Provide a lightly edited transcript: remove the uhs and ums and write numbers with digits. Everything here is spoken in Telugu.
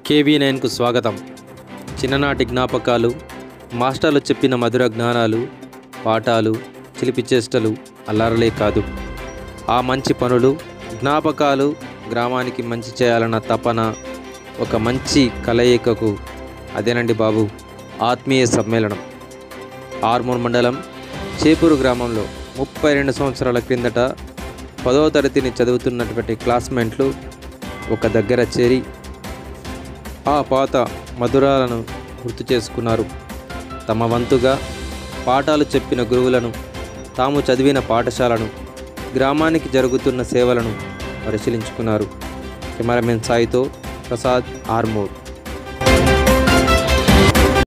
KV9కు స్వాగతం. చిన్ననాటి జ్ఞాపకాలు, మాస్టర్లు చెప్పిన మధుర జ్ఞానాలు, పాఠాలు, చిలిపి చేష్టలు, అల్లరలే కాదు, ఆ మంచి పనులు, జ్ఞాపకాలు, గ్రామానికి మంచి చేయాలన్న తపన, ఒక మంచి కలయికకు అదేనండి బాబు ఆత్మీయ సమ్మేళనం. ఆర్మూర్ మండలం చేపూరు గ్రామంలో 32 సంవత్సరాల క్రిందట 10వ తరగతిని చదువుతున్నటువంటి క్లాస్మేట్లు ఒక దగ్గర చేరి ఆ పాత మధురాలను గుర్తు చేసుకున్నారు. తమ వంతుగా పాఠాలు చెప్పిన గురువులను, తాము చదివిన పాఠశాలను, గ్రామానికి జరుగుతున్న సేవలను పరిశీలించుకున్నారు. కెమెరామెన్ సాయితో ప్రసాద్, ఆర్మూర్.